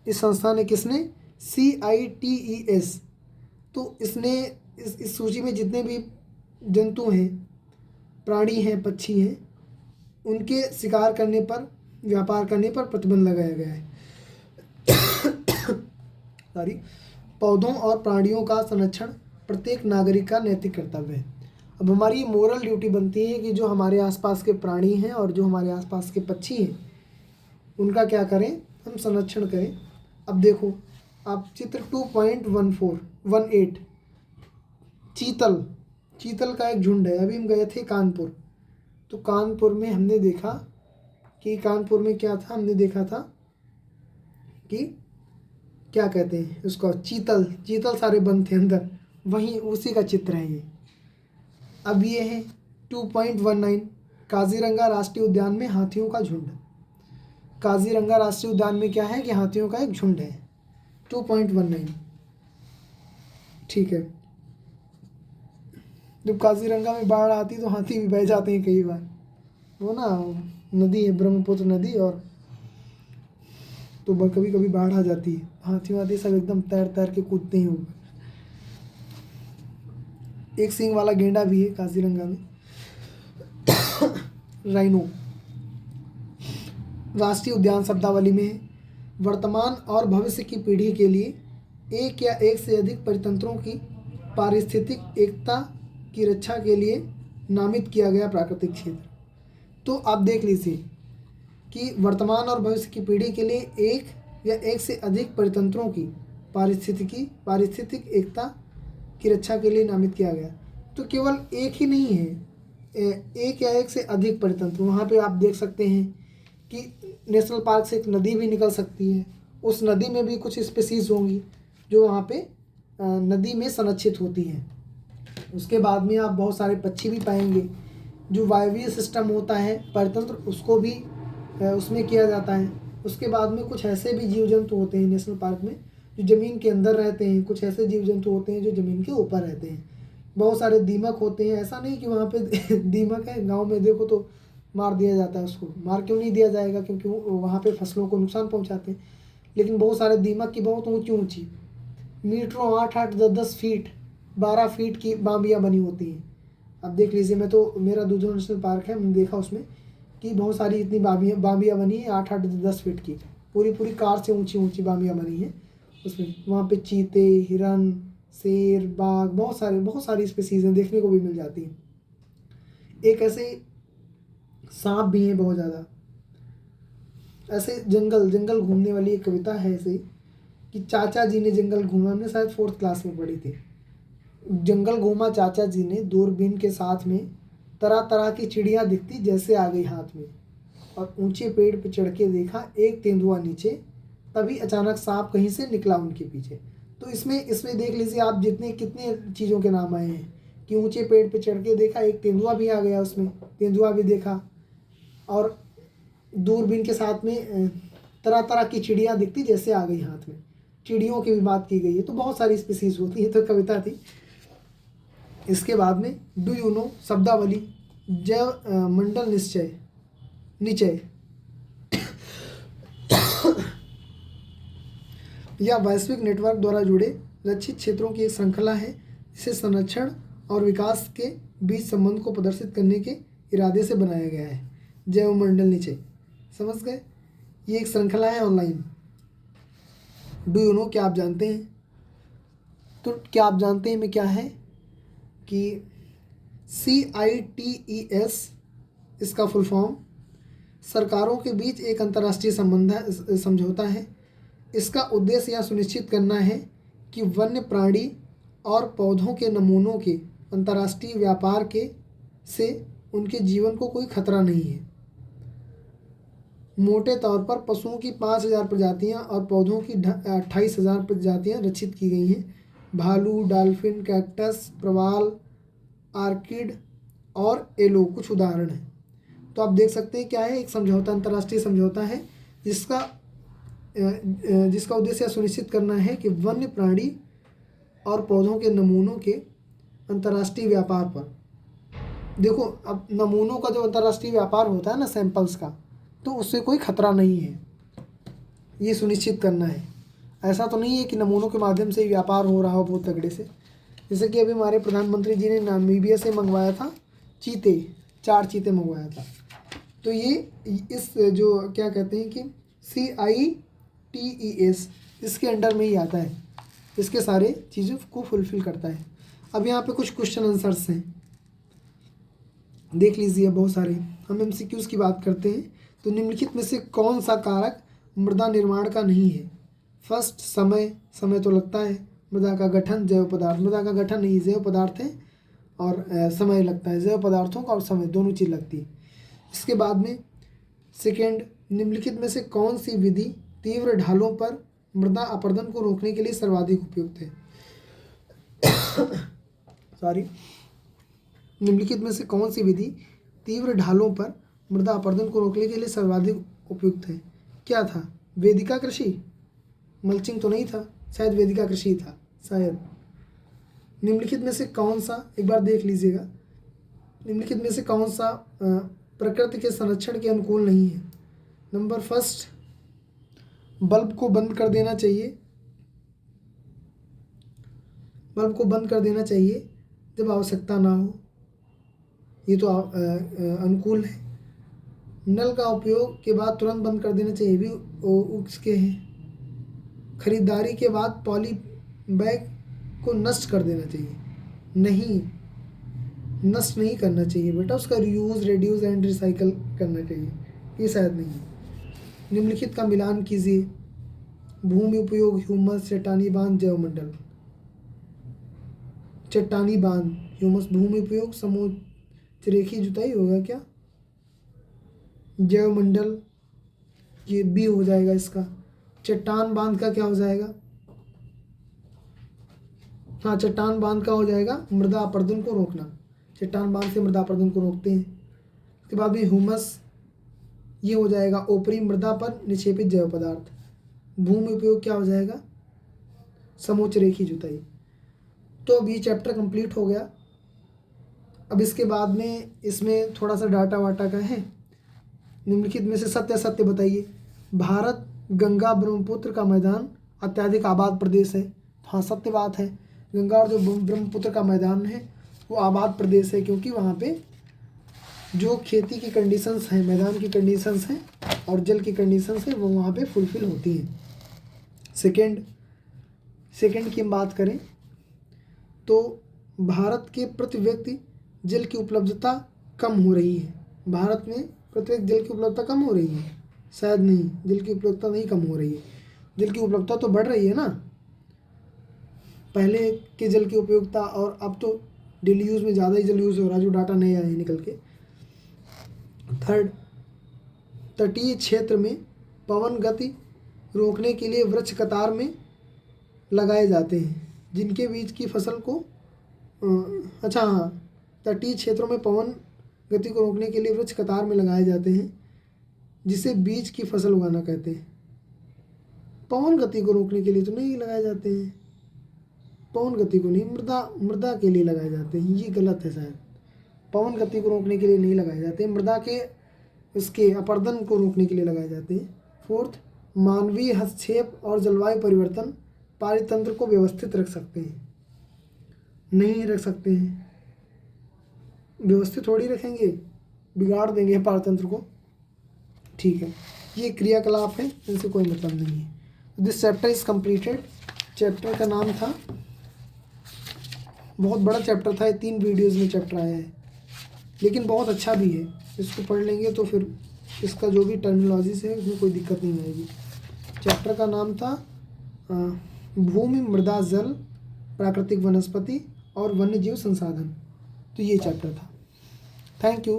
A: इस संस्था ने, किसने? CITES। तो इसने इस सूची में जितने भी जंतु हैं, प्राणी हैं, पक्षी हैं, उनके शिकार करने पर, व्यापार करने पर प्रतिबंध लगाया गया है। पौधों और प्राणियों का संरक्षण प्रत्येक नागरिक का नैतिक कर्तव्य है। अब हमारी मोरल ड्यूटी बनती है कि जो हमारे आसपास के प्राणी हैं और जो हमारे आसपास के पक्षी हैं, उनका क्या करें, हम संरक्षण करें। अब देखो आप चित्र 2.18 चीतल का एक झुंड है। अभी हम गए थे कानपुर, तो कानपुर में हमने देखा कि कानपुर में क्या था, हमने देखा था कि क्या कहते हैं उसको, चीतल सारे बंद थे अंदर, वहीं उसी का चित्र है ये। अब ये है 2.19 काजीरंगा राष्ट्रीय उद्यान में हाथियों का झुंड। काजीरंगा राष्ट्रीय उद्यान में क्या है कि हाथियों का एक झुंड है, 2.19। ठीक है, जब काजीरंगा में बाढ़ आती तो हाथी भी बह जाते हैं कई बार, वो ना नदी है ब्रह्मपुत्र नदी, और तो कभी कभी बाढ़ आ जाती है, हाथी सब एकदम तैर के कूदते हैं ऊपर। एक सींग वाला गेंडा भी है काजीरंगा में, राइनो। राष्ट्रीय उद्यान शब्दावली में वर्तमान और भविष्य की पीढ़ी के लिए एक या एक से अधिक परितंत्रों की पारिस्थितिक एकता की रक्षा के लिए नामित किया गया प्राकृतिक क्षेत्र। तो आप देख लीजिए कि वर्तमान और भविष्य की पीढ़ी के लिए एक या एक से अधिक परितंत्रों की पारिस्थितिक एकता की रक्षा के लिए नामित किया गया। तो केवल एक ही नहीं है, एक या एक से अधिक परितंत्र। वहाँ पे आप देख सकते हैं कि नेशनल पार्क से एक नदी भी निकल सकती है, उस नदी में भी कुछ स्पीसीज होंगी जो वहाँ पे नदी में संरक्षित होती हैं। उसके बाद में आप बहुत सारे पक्षी भी पाएंगे। जो वायवीय सिस्टम होता है परितंत्र, उसको भी उसमें किया जाता है। उसके बाद में कुछ ऐसे भी जीव जंतु होते हैं नेशनल पार्क में जो ज़मीन के अंदर रहते हैं, कुछ ऐसे जीव जंतु होते हैं जो ज़मीन के ऊपर रहते हैं। बहुत सारे दीमक होते हैं। ऐसा नहीं कि वहाँ पे दीमक है, गांव में देखो तो मार दिया जाता है। उसको मार क्यों नहीं दिया जाएगा? क्योंकि वहाँ पे फसलों को नुकसान पहुँचाते हैं। लेकिन बहुत सारे दीमक की बहुत ऊँची ऊँची मीटरों 8-8, 10-10 फीट, 12 फीट की बाम्बियाँ बनी होती हैं। अब देख लीजिए, मैं तो मेरा दूधो नेशनल पार्क है, मैंने देखा उसमें कि बहुत सारी इतनी बाम्बियाँ बनी हैं 8-8, 10 फीट की, पूरी कार से ऊंची ऊंची बाम्बियाँ बनी हैं उसमें। वहाँ पे चीते, हिरन, शेर, बाघ, बहुत सारी स्पीसीज देखने को भी मिल जाती हैं। एक ऐसे सांप भी हैं बहुत ज़्यादा। ऐसे जंगल घूमने वाली एक कविता है ऐसे कि चाचा जी ने जंगल घूमा, हमने शायद 4th क्लास में पढ़ी थी। जंगल घूमा चाचा जी ने दूरबीन के साथ में, तरह तरह की चिड़िया दिखती जैसे आ गई हाथ में, और ऊंचे पेड़ पे चढ़ के देखा एक तेंदुआ नीचे, तभी अचानक सांप कहीं से निकला उनके पीछे। तो इसमें देख लीजिए आप कितने चीज़ों के नाम आए हैं कि ऊंचे पेड़ पे चढ़ के देखा, एक तेंदुआ भी आ गया उसमें, तेंदुआ भी देखा, और दूरबीन के साथ में तरह तरह की चिड़िया दिखती जैसे आ गई हाथ में। चिड़ियों की भी बात की गई है। तो बहुत सारी स्पीसीज होती है। तो कविता थी। इसके बाद में डू यू नो शब्दावली, जैव मंडल निचय या वैश्विक नेटवर्क द्वारा जुड़े लक्षित क्षेत्रों की एक श्रृंखला है जिसे संरक्षण और विकास के बीच संबंध को प्रदर्शित करने के इरादे से बनाया गया है। जैव मंडल निचय, समझ गए? ये एक श्रृंखला है ऑनलाइन। डू यू नो, क्या आप जानते हैं? तो क्या आप जानते हैं में क्या है कि CITES, इसका फुल फॉर्म सरकारों के बीच एक अंतर्राष्ट्रीय समझौता है। इसका उद्देश्य यह सुनिश्चित करना है कि वन्य प्राणी और पौधों के नमूनों के अंतर्राष्ट्रीय व्यापार से उनके जीवन को कोई खतरा नहीं है। मोटे तौर पर पशुओं की 5000 प्रजातियां और पौधों की 28,000 प्रजातियां रक्षित की गई हैं। भालू, डॉल्फिन, कैक्टस, प्रवाल, आर्किड और एलो कुछ उदाहरण हैं। तो आप देख सकते हैं क्या है, एक समझौता, अंतर्राष्ट्रीय समझौता है जिसका उद्देश्य सुनिश्चित करना है कि वन्य प्राणी और पौधों के नमूनों के अंतर्राष्ट्रीय व्यापार पर, देखो अब नमूनों का जो अंतर्राष्ट्रीय व्यापार होता है ना, सैंपल्स का, तो उससे कोई खतरा नहीं है, ये सुनिश्चित करना है। ऐसा तो नहीं है कि नमूनों के माध्यम से व्यापार हो रहा हो बहुत तगड़े से। जैसे कि अभी हमारे प्रधानमंत्री जी ने नामीबिया से मंगवाया था चीते, 4 चीते मंगवाया था। तो ये इस जो क्या कहते हैं कि CITES, इसके अंडर में ही आता है, इसके सारे चीज़ों को फुलफ़िल करता है। अब यहाँ पे कुछ क्वेश्चन आंसर्स हैं, देख लीजिए, बहुत सारे। हम MCQs की बात करते हैं। तो निम्नलिखित में से कौन सा कारक मृदा निर्माण का नहीं है? फर्स्ट, समय तो लगता है। मृदा का गठन, जैव पदार्थ, मृदा का गठन नहीं, जैव पदार्थ है, और समय लगता है। जैव पदार्थों का और समय दोनों चीज़ लगती है। इसके बाद में सेकेंड, निम्नलिखित में से कौन सी विधि तीव्र ढालों पर मृदा अपरदन को रोकने के लिए सर्वाधिक उपयुक्त है? सॉरी, निम्नलिखित में से कौन सी विधि तीव्र ढालों पर मृदा अपरदन को रोकने के लिए सर्वाधिक उपयुक्त है? क्या था? वेदिका कृषि? मल्चिंग तो नहीं था, शायद वेदिका कृषि था शायद। निम्नलिखित में से कौन सा, एक बार देख लीजिएगा, निम्नलिखित में से कौन सा प्रकृति के संरक्षण के अनुकूल नहीं है? नंबर फर्स्ट, बल्ब को बंद कर देना चाहिए, बल्ब को बंद कर देना चाहिए जब आवश्यकता ना हो, ये तो अनुकूल है। नल का उपयोग के बाद तुरंत बंद कर देना चाहिए, भी उसके हैं। खरीदारी के बाद पॉली बैग को नष्ट कर देना चाहिए, नहीं, नष्ट नहीं करना चाहिए बेटा, उसका रीयूज़, रिड्यूस एंड रिसाइकल करना चाहिए, ये शायद नहीं है। निम्नलिखित का मिलान कीजिए। भूमि उपयोग, ह्यूमस, चट्टानी बांध, जैवमंडल। चट्टानी बांध, ह्यूमस, भूमि उपयोग, समोच्च जुताई होगा क्या? जैवमंडल, ये बी हो जाएगा इसका। चट्टान बांध का क्या हो जाएगा? हाँ, चट्टान बांध का हो जाएगा मृदा अपरदन को रोकना। चट्टान बांध से मृदा अपरदन को रोकते हैं। उसके बाद में ह्यूमस, ये हो जाएगा ऊपरी मृदा पर निक्षेपित जैव पदार्थ। भूमि उपयोग क्या हो जाएगा? समोच्च रेखी जुताई। तो अब ये चैप्टर कंप्लीट हो गया। अब इसके बाद में इसमें थोड़ा सा डाटा वाटा का है। निम्नलिखित में से सत्य असत्य बताइए। भारत गंगा ब्रह्मपुत्र का मैदान अत्यधिक आबाद प्रदेश है। हाँ, सत्य बात है। गंगा और जो ब्रह्मपुत्र का मैदान है वो आबाद प्रदेश है, क्योंकि वहाँ पे जो खेती की कंडीशंस हैं, मैदान की कंडीशंस हैं और जल की कंडीशंस हैं, वो वहाँ पे फुलफिल होती हैं। सेकंड की हम बात करें तो भारत के प्रति व्यक्ति जल की उपलब्धता कम हो रही है। भारत में प्रति व्यक्ति जल की उपलब्धता कम हो रही है? शायद नहीं, जल की उपलब्धता नहीं कम हो रही है, जल की उपलब्धता तो बढ़ रही है ना। पहले के जल की उपयोगिता और अब तो डेली यूज़ में ज़्यादा ही जल यूज़ हो रहा है, जो डाटा नए आए निकल के। थर्ड, तटीय क्षेत्र में पवन गति रोकने के लिए वृक्ष कतार में लगाए जाते हैं, जिनके बीच की फसल को अच्छा हाँ, तटीय क्षेत्रों में पवन गति को रोकने के लिए वृक्ष कतार में लगाए जाते हैं, जिसे बीज की फसल उगाना कहते हैं। पवन गति को रोकने के लिए तो नहीं लगाए जाते हैं, पवन गति को नहीं, मृदा के लिए लगाए जाते हैं। ये गलत है शायद, पवन गति को रोकने के लिए नहीं लगाए जाते, मृदा के इसके अपरदन को रोकने के लिए लगाए जाते हैं। फोर्थ, मानवीय हस्तक्षेप और जलवायु परिवर्तन पारितंत्र को व्यवस्थित रख सकते हैं? नहीं रख सकते हैं। व्यवस्थित थोड़ी रखेंगे, बिगाड़ देंगे पारितंत्र को। ठीक है, ये क्रियाकलाप है, इनसे कोई मतलब नहीं है। This chapter is completed. Chapter का नाम था, बहुत बड़ा चैप्टर था, 3 वीडियोज़ में चैप्टर आया है, लेकिन बहुत अच्छा भी है। इसको पढ़ लेंगे तो फिर इसका जो भी टर्मिनोलॉजीज है उसमें कोई दिक्कत नहीं आएगी। चैप्टर का नाम था भूमि, मृदा, जल, प्राकृतिक वनस्पति और वन्यजीव संसाधन। तो ये चैप्टर था। Thank you.